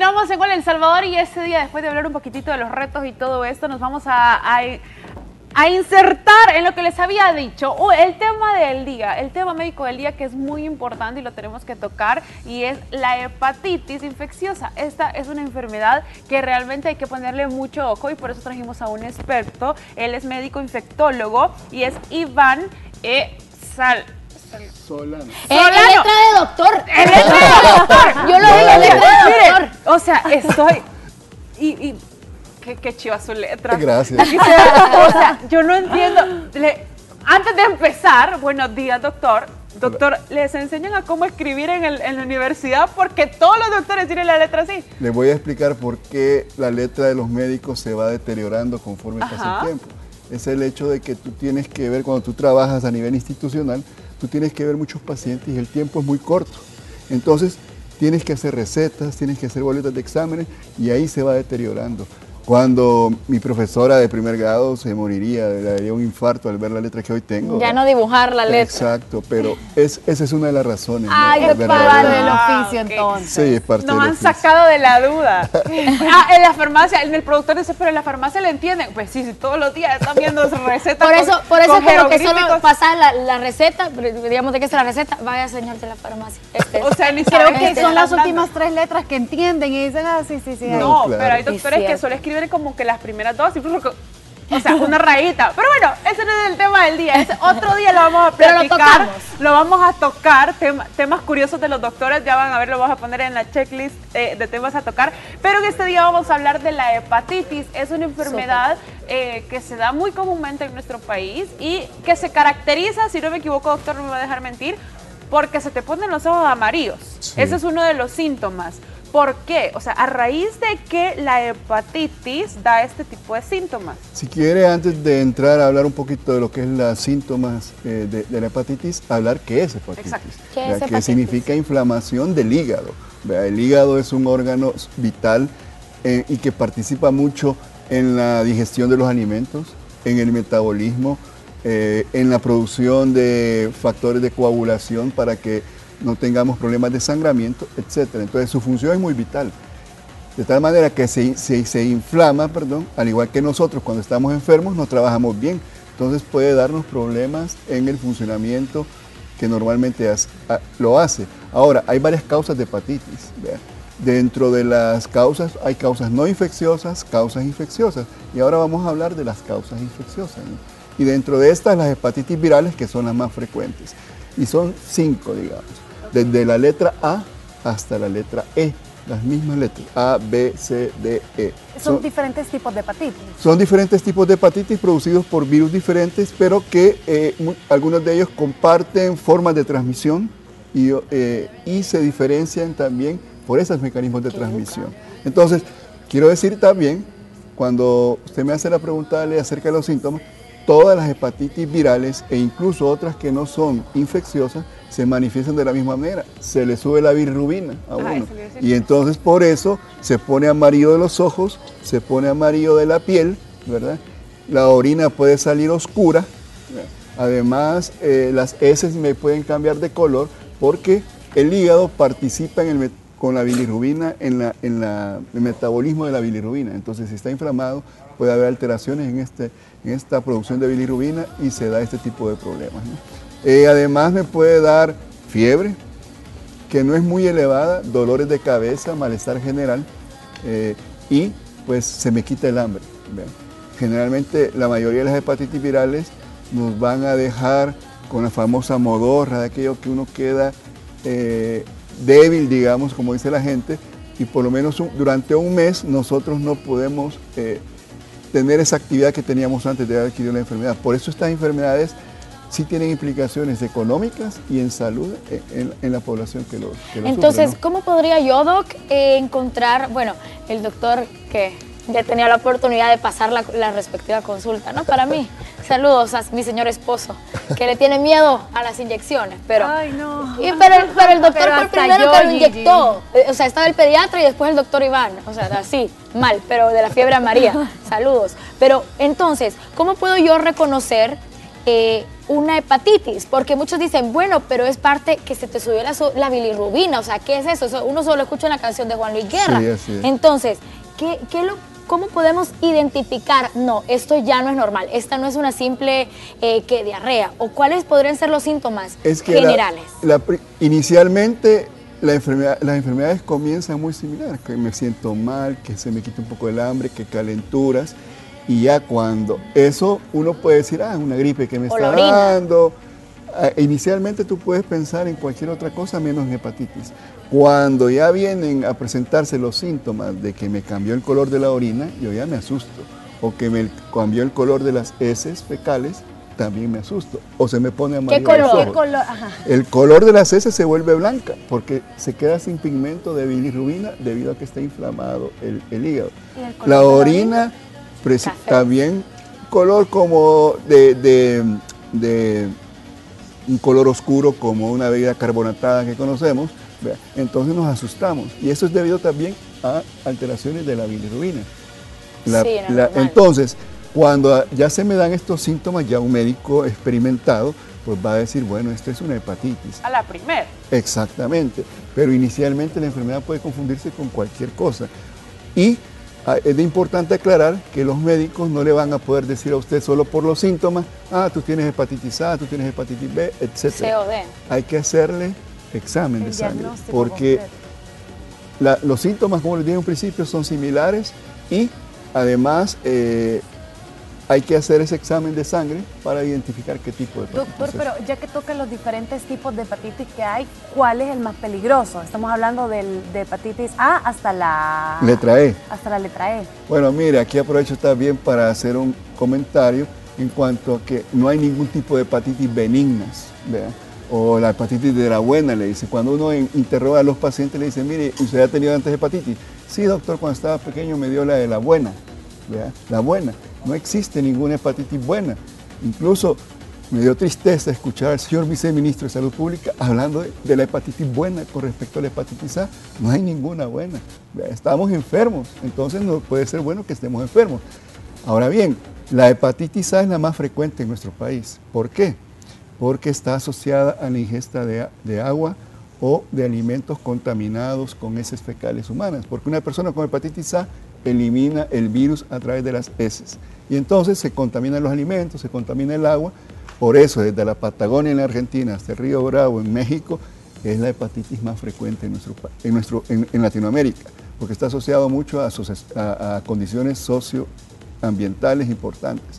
continuamos en Hola El Salvador y este día, después de hablar un poquitito de los retos y todo esto, nos vamos a insertar en lo que les había dicho, el tema del día, el tema médico del día, que es muy importante y lo tenemos que tocar, y es la hepatitis infecciosa. Esta es una enfermedad que realmente hay que ponerle mucho ojo y por eso trajimos a un experto. Él es médico infectólogo y es Iván Solano. Letra de doctor. Letra de doctor. Yo lo digo, letra de doctor. O sea, estoy... Qué chiva su letra. Gracias. O sea, yo no entiendo. Antes de empezar, buenos días, doctor. Doctor, ¿les enseñan a cómo escribir en la universidad? Porque todos los doctores tienen la letra así. Les voy a explicar por qué la letra de los médicos se va deteriorando conforme pasa el tiempo. Es el hecho de que tú tienes que ver, cuando tú trabajas a nivel institucional, tú tienes que ver muchos pacientes y el tiempo es muy corto. Entonces, tienes que hacer recetas, tienes que hacer boletas de exámenes y ahí se va deteriorando. Cuando mi profesora de primer grado se moriría, le daría un infarto al ver la letra que hoy tengo. Ya no dibujar la letra. Exacto, pero esa es una de las razones. Ay, ¿no? es parte del oficio entonces. Sí, es parte del Nos han oficio. sacado de la duda. En la farmacia, el productor dice, pero en la farmacia le entienden. Pues sí, todos los días están viendo recetas. Por eso con como que solo jeroglíficos. pasar la receta, digamos de qué es la receta, vaya señor de la farmacia. O sea, ni Creo saben que qué son las están últimas 3 letras que entienden y dicen, ah, sí. No, claro. pero hay doctores que solo escriben como que las primeras dos, incluso, o sea, una rayita. Pero bueno, ese no es el tema del día. Ese otro día lo vamos a platicar. Lo vamos a tocar, temas curiosos de los doctores. Ya van a ver, lo vamos a poner en la checklist de temas a tocar. Pero en este día vamos a hablar de la hepatitis. Es una enfermedad que se da muy comúnmente en nuestro país y que se caracteriza, si no me equivoco, doctor, no me va a dejar mentir, porque se te ponen los ojos amarillos. Sí. Ese es uno de los síntomas. ¿Por qué? O sea, ¿a raíz de que la hepatitis da este tipo de síntomas? Si quiere, antes de entrar a hablar un poquito de lo que es los síntomas de la hepatitis, hablar qué es hepatitis. Exacto. ¿Qué es hepatitis? Que significa inflamación del hígado. El hígado es un órgano vital y que participa mucho en la digestión de los alimentos, en el metabolismo, en la producción de factores de coagulación para que no tengamos problemas de sangramiento, etc. Entonces su función es muy vital. De tal manera que se inflama, al igual que nosotros cuando estamos enfermos no trabajamos bien. Entonces puede darnos problemas en el funcionamiento que normalmente lo hace. Ahora, hay varias causas de hepatitis. ¿Vean? Dentro de las causas hay causas no infecciosas, causas infecciosas. Y ahora vamos a hablar de las causas infecciosas, ¿no? Y dentro de estas las hepatitis virales, que son las más frecuentes. Y son 5, digamos. Desde la letra A hasta la letra E, las mismas letras, A, B, C, D, E. Son diferentes tipos de hepatitis. Son diferentes tipos de hepatitis producidos por virus diferentes, pero que algunos de ellos comparten formas de transmisión y se diferencian también por esos mecanismos de transmisión. Entonces, quiero decir también, cuando usted me hace la pregunta acerca de los síntomas, todas las hepatitis virales e incluso otras que no son infecciosas se manifiestan de la misma manera. Se le sube la bilirrubina a uno. Y entonces por eso se pone amarillo de los ojos, se pone amarillo de la piel, ¿verdad? La orina puede salir oscura. Además, las heces me pueden cambiar de color porque el hígado participa con la bilirrubina en el metabolismo de la bilirrubina. Entonces, si está inflamado, puede haber alteraciones en esta producción de bilirrubina y se da este tipo de problemas, ¿no? Además me puede dar fiebre, que no es muy elevada, dolores de cabeza, malestar general y pues se me quita el hambre. ¿Ven? Generalmente la mayoría de las hepatitis virales nos van a dejar con la famosa modorra, de aquello que uno queda débil, digamos, como dice la gente, y por lo menos durante un mes nosotros no podemos tener esa actividad que teníamos antes de haber adquirido la enfermedad. Por eso estas enfermedades sí tienen implicaciones económicas y en salud en la población que lo Entonces, sufre, ¿no? ¿cómo podría yo, Doc, encontrar, bueno, el doctor que ya tenía la oportunidad de pasar la respectiva consulta, ¿no? Para mí, saludos a mi señor esposo, que le tiene miedo a las inyecciones, pero... Ay, no. Pero el doctor fue el primero que lo Gigi. inyectó. O sea, estaba el pediatra y después el doctor Iván. O sea, así, mal, pero de la fiebre amarilla. Saludos. Pero entonces, ¿cómo puedo yo reconocer una hepatitis, porque muchos dicen, bueno, pero es parte que se te subió la bilirrubina, o sea, ¿qué es eso? Uno solo escucha en la canción de Juan Luis Guerra. Sí, así es. Entonces, ¿cómo podemos identificar? No, esto ya no es normal, esta no es una simple diarrea, o cuáles podrían ser los síntomas generales. Inicialmente las enfermedades comienzan muy similares, que me siento mal, que se me quita un poco el hambre, que calenturas, y ya cuando eso uno puede decir, una gripe que me está dando. Inicialmente tú puedes pensar en cualquier otra cosa menos en hepatitis. Cuando ya vienen a presentarse los síntomas de que me cambió el color de la orina, yo ya me asusto. O que me cambió el color de las heces fecales, también me asusto. O se me pone amarillo. ¿Qué color? Ajá. El color de las heces se vuelve blanca porque se queda sin pigmento de bilirrubina debido a que está inflamado el hígado. La orina también color como de un color oscuro como una bebida carbonatada que conocemos, entonces nos asustamos. Y eso es debido también a alteraciones de la bilirrubina. Entonces, cuando ya se me dan estos síntomas, ya un médico experimentado pues va a decir, bueno, esto es una hepatitis. A la primera. Exactamente, pero inicialmente la enfermedad puede confundirse con cualquier cosa. Y es importante aclarar que los médicos no le van a poder decir a usted solo por los síntomas, tú tienes hepatitis A, tú tienes hepatitis B, etc. Hay que hacerle examen de sangre, porque los síntomas, como les dije en un principio, son similares y además hay que hacer ese examen de sangre para identificar qué tipo de hepatitis. Doctor, pero ya que tocan los diferentes tipos de hepatitis que hay, ¿cuál es el más peligroso? Estamos hablando de hepatitis A hasta la letra E. Hasta la letra E. Bueno, mire, aquí aprovecho también para hacer un comentario en cuanto a que no hay ningún tipo de hepatitis benignas, ¿verdad? O la hepatitis de la buena, le dice. Cuando uno interroga a los pacientes, le dice, mire, ¿usted ha tenido antes hepatitis? Sí, doctor, cuando estaba pequeño me dio la de la buena, ¿verdad? La buena. No existe ninguna hepatitis buena. Incluso me dio tristeza escuchar al señor viceministro de Salud Pública hablando de la hepatitis buena con respecto a la hepatitis A. No hay ninguna buena. Estamos enfermos, entonces no puede ser bueno que estemos enfermos. Ahora bien, la hepatitis A es la más frecuente en nuestro país. ¿Por qué? Porque está asociada a la ingesta de agua o de alimentos contaminados con heces fecales humanas. Porque una persona con hepatitis A elimina el virus a través de las heces. Y entonces se contaminan los alimentos, se contamina el agua. Por eso, desde la Patagonia en la Argentina hasta el Río Bravo en México, es la hepatitis más frecuente en Latinoamérica, porque está asociado mucho a condiciones socioambientales importantes.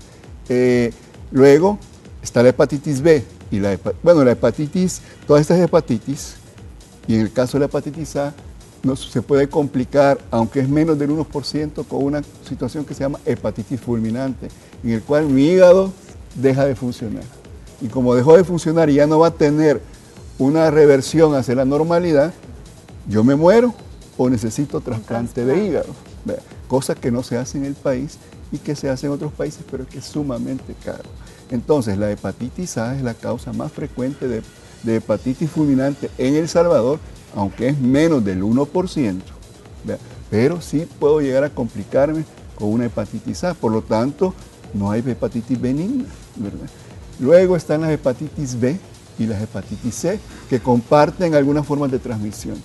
Luego está la hepatitis B y la hepatitis, todas estas hepatitis, y en el caso de la hepatitis A, se puede complicar, aunque es menos del 1%, con una situación que se llama hepatitis fulminante, en el cual mi hígado deja de funcionar. Y como dejó de funcionar y ya no va a tener una reversión hacia la normalidad, yo me muero o necesito trasplante de hígado, cosa que no se hace en el país y que se hace en otros países, pero que es sumamente caro. Entonces, la hepatitis A es la causa más frecuente de hepatitis fulminante en El Salvador, aunque es menos del 1%, pero sí puedo llegar a complicarme con una hepatitis A, por lo tanto, no hay hepatitis benigna, ¿verdad? Luego están las hepatitis B y las hepatitis C, que comparten algunas formas de transmisión.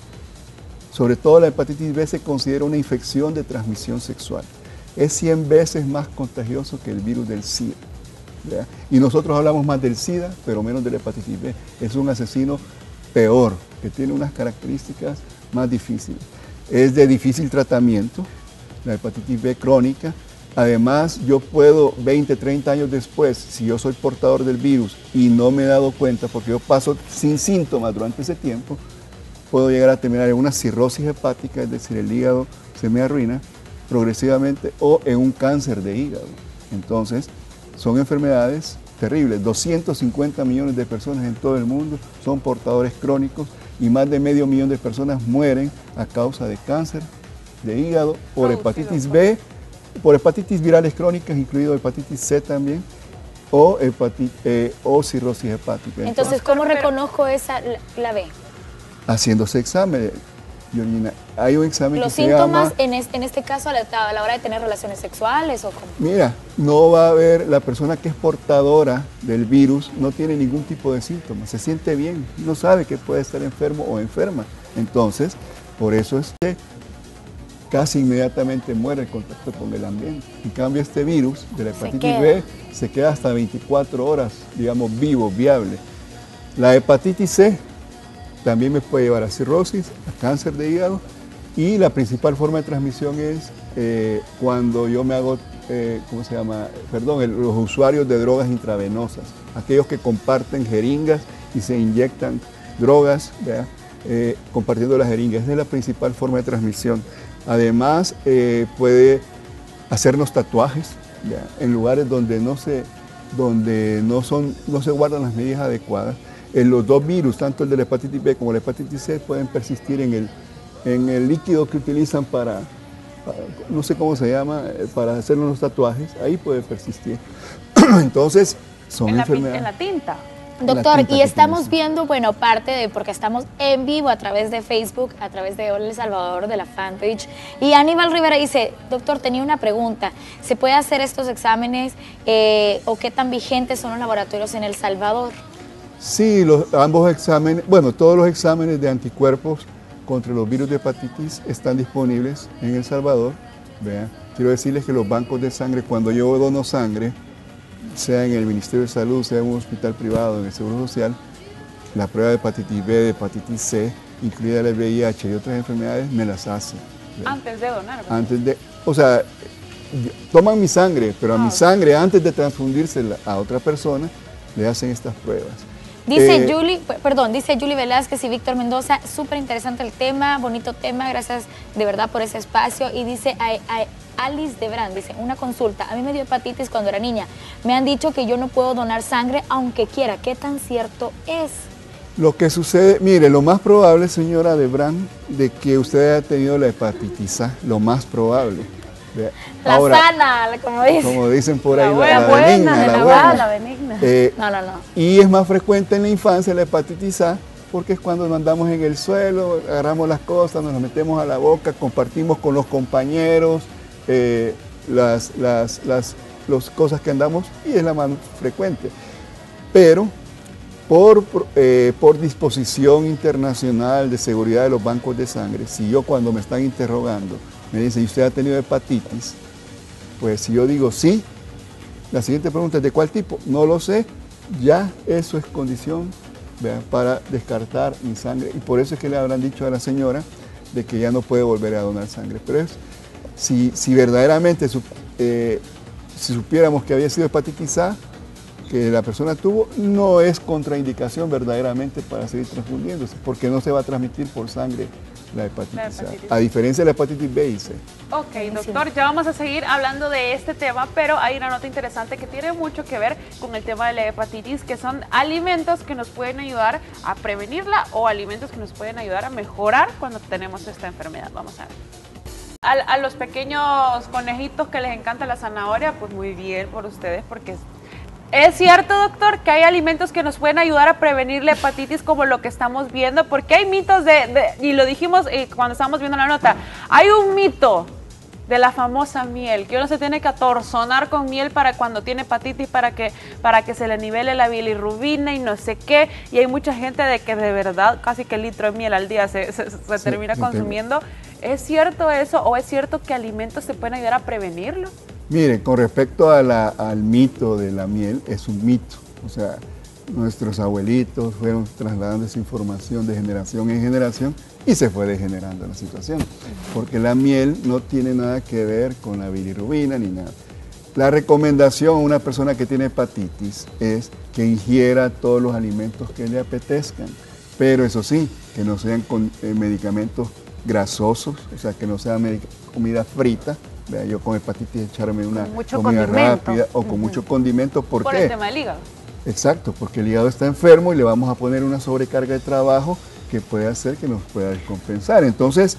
Sobre todo la hepatitis B se considera una infección de transmisión sexual. Es 100 veces más contagioso que el virus del SIDA, ¿verdad? Y nosotros hablamos más del SIDA, pero menos de la hepatitis B. Es un asesino peor, que tiene unas características más difíciles. Es de difícil tratamiento, la hepatitis B crónica. Además, yo puedo 20, 30 años después, si yo soy portador del virus y no me he dado cuenta, porque yo paso sin síntomas durante ese tiempo, puedo llegar a terminar en una cirrosis hepática, es decir, el hígado se me arruina progresivamente, o en un cáncer de hígado. Entonces, son enfermedades terribles. 250 millones de personas en todo el mundo son portadores crónicos y más de medio millón de personas mueren a causa de cáncer de hígado por hepatitis B, por hepatitis virales crónicas, incluido hepatitis C también, o cirrosis hepática. Entonces, ¿cómo reconozco la B? Haciéndose exámenes. Georgina, hay un examen ¿Los que se llama... síntomas en este caso a la hora de tener relaciones sexuales o cómo? Mira, no va a haber, la persona que es portadora del virus no tiene ningún tipo de síntomas, se siente bien, no sabe que puede estar enfermo o enferma. Entonces, por eso es que casi inmediatamente muere el contacto con el ambiente. En cambio, este virus de la hepatitis B se queda hasta 24 horas, digamos, vivo, viable. La hepatitis C también me puede llevar a cirrosis, a cáncer de hígado, y la principal forma de transmisión es cuando yo me hago, ¿cómo se llama? Perdón, los usuarios de drogas intravenosas, aquellos que comparten jeringas y se inyectan drogas, compartiendo las jeringas. Esa es la principal forma de transmisión. Además, puede hacernos tatuajes, ¿ya? En lugares donde no se guardan las medidas adecuadas. Los dos virus, tanto el de la hepatitis B como la hepatitis C, pueden persistir en el líquido que utilizan para, no sé cómo se llama, para hacer los tatuajes. Ahí puede persistir. Entonces, son enfermedades. En la tinta. Doctor, y estamos viendo, bueno, parte de, porque estamos en vivo a través de Facebook, a través de Hola El Salvador, de la fanpage, y Aníbal Rivera dice, doctor, tenía una pregunta, ¿se puede hacer estos exámenes o qué tan vigentes son los laboratorios en El Salvador? Sí, ambos exámenes, bueno, todos los exámenes de anticuerpos contra los virus de hepatitis están disponibles en El Salvador. Vean, quiero decirles que los bancos de sangre, cuando yo dono sangre, sea en el Ministerio de Salud, sea en un hospital privado, en el Seguro Social, la prueba de hepatitis B, de hepatitis C, incluida el VIH y otras enfermedades, me las hacen. Antes de donar, ¿verdad? Antes de, o sea, toman mi sangre, pero a mi sangre, antes de transfundírsela a otra persona, le hacen estas pruebas. Dice Julie Velázquez y Víctor Mendoza, súper interesante el tema, bonito tema, gracias de verdad por ese espacio. Y dice Alice Debrán, dice, una consulta, a mí me dio hepatitis cuando era niña, me han dicho que yo no puedo donar sangre aunque quiera, ¿qué tan cierto es? Lo que sucede, mire, lo más probable, señora Debrán, de que usted haya tenido la hepatitis A, lo más probable. Ahora, sana, como dicen por ahí, la benigna. La benigna. No. Y es más frecuente en la infancia la hepatitis A, porque es cuando nos andamos en el suelo, agarramos las cosas, nos las metemos a la boca, compartimos con los compañeros las cosas que andamos, y es la más frecuente. Pero por disposición internacional de seguridad de los bancos de sangre, si yo cuando me están interrogando me dicen, ¿y usted ha tenido hepatitis? Pues si yo digo sí, la siguiente pregunta es ¿de cuál tipo? No lo sé, ya eso es condición, ¿verdad?, para descartar mi sangre, y por eso es que le habrán dicho a la señora de que ya no puede volver a donar sangre. Pero si verdaderamente si supiéramos que había sido hepatitis A, que la persona tuvo, no es contraindicación verdaderamente para seguir transfundiéndose, porque no se va a transmitir por sangre la hepatitis A, a diferencia de la hepatitis B y C. Ok, doctor, ya vamos a seguir hablando de este tema, pero hay una nota interesante que tiene mucho que ver con el tema de la hepatitis, que son alimentos que nos pueden ayudar a prevenirla o alimentos que nos pueden ayudar a mejorar cuando tenemos esta enfermedad. Vamos a ver. A los pequeños conejitos que les encanta la zanahoria, pues muy bien por ustedes, porque ¿es cierto, doctor, que hay alimentos que nos pueden ayudar a prevenir la hepatitis como lo que estamos viendo? Porque hay mitos y lo dijimos cuando estábamos viendo la nota, hay un mito de la famosa miel, que uno se tiene que atorzonar con miel para cuando tiene hepatitis, para que se le nivele la bilirrubina y no sé qué, y hay mucha gente de que de verdad casi que el litro de miel al día se termina consumiendo. ¿Es cierto eso o es cierto que alimentos se pueden ayudar a prevenirlo? Miren, con respecto al mito de la miel, es un mito. O sea, nuestros abuelitos fueron trasladando esa información de generación en generación y se fue degenerando la situación. Porque la miel no tiene nada que ver con la bilirrubina ni nada. La recomendación a una persona que tiene hepatitis es que ingiera todos los alimentos que le apetezcan. Pero eso sí, que no sean con medicamentos grasosos, o sea, que no sea comida frita. Yo con hepatitis echarme una comida rápida o con mucho condimento. ¿Por qué? Por el tema del hígado. Exacto, porque el hígado está enfermo y le vamos a poner una sobrecarga de trabajo que puede hacer que nos pueda descompensar. Entonces,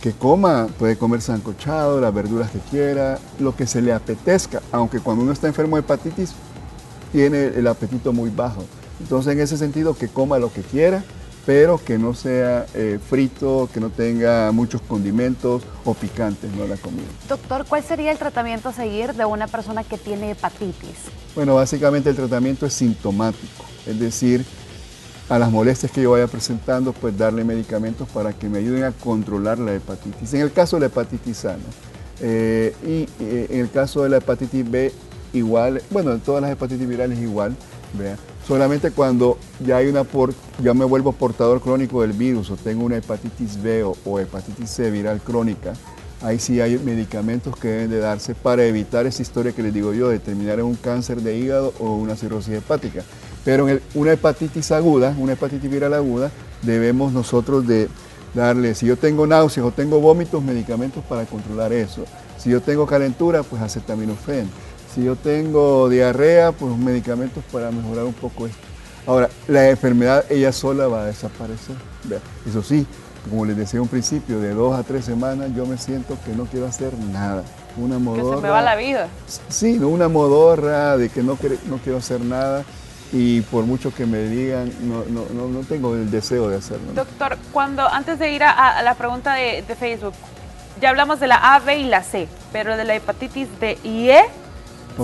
que coma, puede comer sancochado, las verduras que quiera, lo que se le apetezca, aunque cuando uno está enfermo de hepatitis tiene el apetito muy bajo. Entonces, en ese sentido, que coma lo que quiera, pero que no sea frito, que no tenga muchos condimentos o picantes, ¿no?, la comida. Doctor, ¿cuál sería el tratamiento a seguir de una persona que tiene hepatitis? Bueno, básicamente el tratamiento es sintomático, es decir, a las molestias que yo vaya presentando, pues darle medicamentos para que me ayuden a controlar la hepatitis. En el caso de la hepatitis A, ¿no? En el caso de la hepatitis B, igual, bueno, en todas las hepatitis virales igual, ¿vea? Solamente cuando ya me vuelvo portador crónico del virus o tengo una hepatitis B o hepatitis C viral crónica, ahí sí hay medicamentos que deben de darse para evitar esa historia que les digo yo, de terminar en un cáncer de hígado o una cirrosis hepática. Pero en una hepatitis aguda, una hepatitis viral aguda, debemos nosotros de darle, si yo tengo náuseas o tengo vómitos, medicamentos para controlar eso. Si yo tengo calentura, pues acetaminofén. Si yo tengo diarrea, pues medicamentos para mejorar un poco esto. Ahora, la enfermedad ella sola va a desaparecer. Eso sí, como les decía a un principio, de 2 a 3 semanas yo me siento que no quiero hacer nada. Una modorra. Que se me va la vida. Sí, una modorra de que no quiero hacer nada y por mucho que me digan, no tengo el deseo de hacerlo, ¿no? Doctor, antes de ir a la pregunta de Facebook, ya hablamos de la A, B y la C, pero de la hepatitis D y E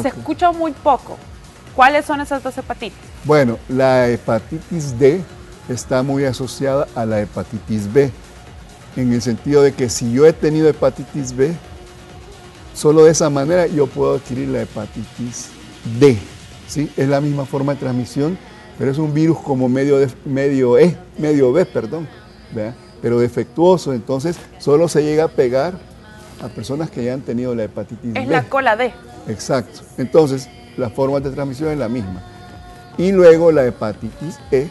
se escucha muy poco. ¿Cuáles son esas dos hepatitis? Bueno, la hepatitis D está muy asociada a la hepatitis B, en el sentido de que si yo he tenido hepatitis B, solo de esa manera yo puedo adquirir la hepatitis D, ¿sí? Es la misma forma de transmisión, pero es un virus como medio B, ¿verdad? Pero defectuoso, entonces solo se llega a pegar a personas que ya han tenido la hepatitis B. Es la cola D. Exacto. Entonces, la forma de transmisión es la misma. Y luego la hepatitis E,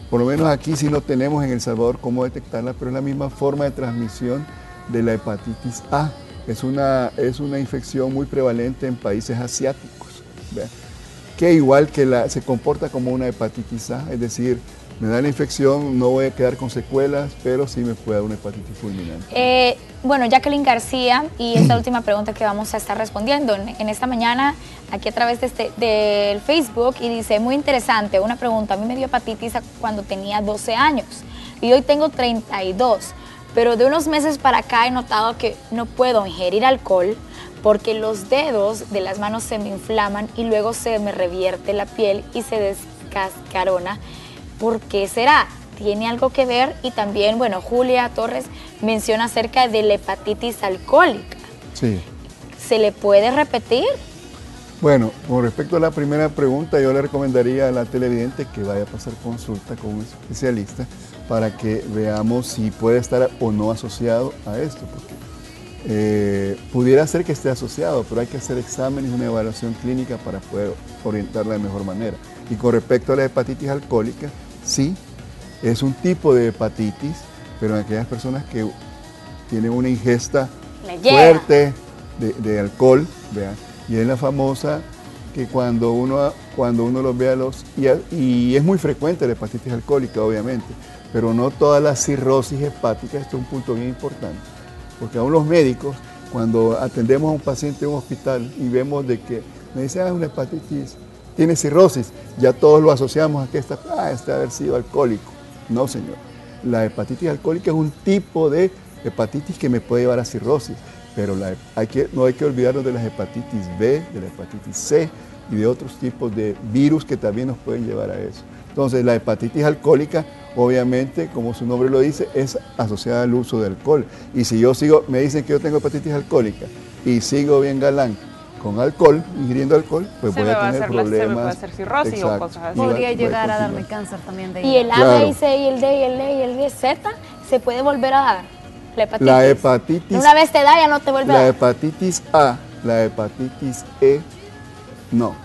por lo menos aquí sí no tenemos en El Salvador cómo detectarla, pero es la misma forma de transmisión de la hepatitis A. Es una infección muy prevalente en países asiáticos, ¿verdad? Que igual que se comporta como una hepatitis A, es decir, me da la infección, no voy a quedar con secuelas, pero sí me puede dar una hepatitis fulminante. Bueno, Jacqueline García, y esta última pregunta que vamos a estar respondiendo en esta mañana, aquí a través del Facebook, y dice, muy interesante, una pregunta, a mí me dio hepatitis cuando tenía 12 años, y hoy tengo 32, pero de unos meses para acá he notado que no puedo ingerir alcohol, porque los dedos de las manos se me inflaman y luego se me revierte la piel y se descascarona. ¿Por qué será? ¿Tiene algo que ver? Y también, bueno, Julia Torres menciona acerca de la hepatitis alcohólica. Sí. ¿Se le puede repetir? Bueno, con respecto a la primera pregunta, yo le recomendaría a la televidente que vaya a pasar consulta con un especialista para que veamos si puede estar o no asociado a esto, porque pudiera ser que esté asociado, pero hay que hacer exámenes y una evaluación clínica para poder orientarla de mejor manera. Y con respecto a la hepatitis alcohólica, sí, es un tipo de hepatitis, pero en aquellas personas que tienen una ingesta fuerte de alcohol, ¿vean? Y es la famosa que cuando uno los ve y es muy frecuente la hepatitis alcohólica, obviamente, pero no toda la cirrosis hepática. Esto es un punto bien importante, porque aún los médicos, cuando atendemos a un paciente en un hospital y vemos de que me dicen, una hepatitis, tiene cirrosis, ya todos lo asociamos a que este haber sido alcohólico. No, señor. La hepatitis alcohólica es un tipo de hepatitis que me puede llevar a cirrosis, pero no hay que olvidarnos de las hepatitis B, de la hepatitis C y de otros tipos de virus que también nos pueden llevar a eso. Entonces, la hepatitis alcohólica, obviamente, como su nombre lo dice, es asociada al uso de alcohol. Y si me dicen que yo tengo hepatitis alcohólica y sigo bien galán con alcohol, ingiriendo alcohol, pues voy a tener problemas. Se me puede hacer cirrosis. Exacto. O cosas así. Podría llegar a darme cáncer también de hígado. Y el A, B, y C, y el D, y el E, y el D, Z, ¿se puede volver a dar la hepatitis? Una vez te da, ya no te vuelve a dar. La hepatitis A, la hepatitis E, no.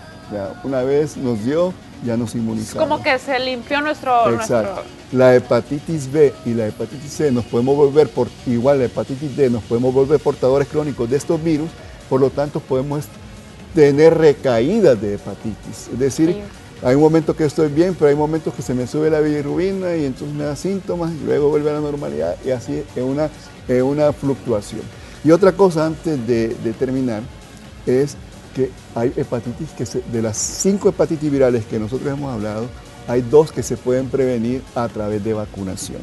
Una vez nos dio, ya nos inmunizamos. Como que se limpió nuestro... Exacto. La hepatitis B y la hepatitis C nos podemos volver, igual la hepatitis D, nos podemos volver portadores crónicos de estos virus. Por lo tanto, podemos tener recaídas de hepatitis. Es decir, sí, hay un momento que estoy bien, pero hay momentos que se me sube la bilirrubina y entonces me da síntomas y luego vuelve a la normalidad y así es una fluctuación. Y otra cosa antes de terminar es que hay hepatitis de las 5 hepatitis virales que nosotros hemos hablado, hay dos que se pueden prevenir a través de vacunación.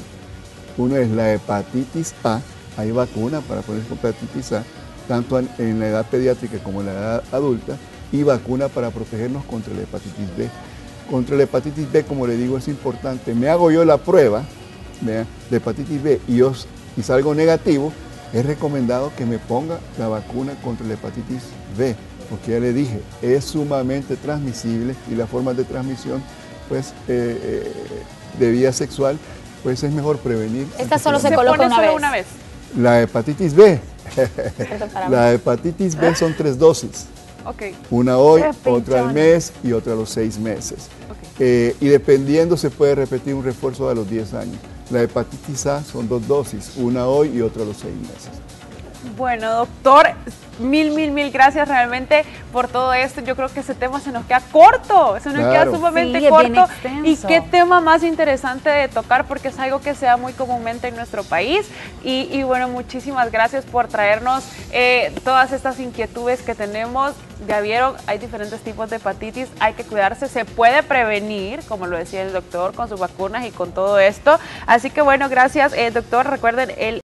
Uno es la hepatitis A, hay vacuna para ponerse con hepatitis A, tanto en la edad pediátrica como en la edad adulta, y vacuna para protegernos contra la hepatitis B. Contra la hepatitis B, como le digo, es importante. Me hago yo la prueba de hepatitis B y salgo negativo, es recomendado que me ponga la vacuna contra la hepatitis B, porque ya le dije, es sumamente transmisible y las formas de transmisión pues, de vía sexual, pues es mejor prevenir. Esta solo se ¿Se coloca pone solo una vez? La hepatitis B. La hepatitis B son 3 dosis. Okay. Una hoy, Qué otra al pinchón. mes y otra a los 6 meses. Okay. Y dependiendo se puede repetir un refuerzo a los 10 años. La hepatitis A son 2 dosis, una hoy y otra a los 6 meses. Bueno, doctor, mil gracias realmente por todo esto. Yo creo que ese tema se nos queda corto, se nos Claro. queda sumamente Sí, es bien corto. Y extenso. qué tema más interesante de tocar, porque es algo que se da muy comúnmente en nuestro país. Y bueno, muchísimas gracias por traernos todas estas inquietudes que tenemos. Ya vieron, hay diferentes tipos de hepatitis, hay que cuidarse, se puede prevenir, como lo decía el doctor, con sus vacunas y con todo esto. Así que bueno, gracias, doctor. Recuerden, el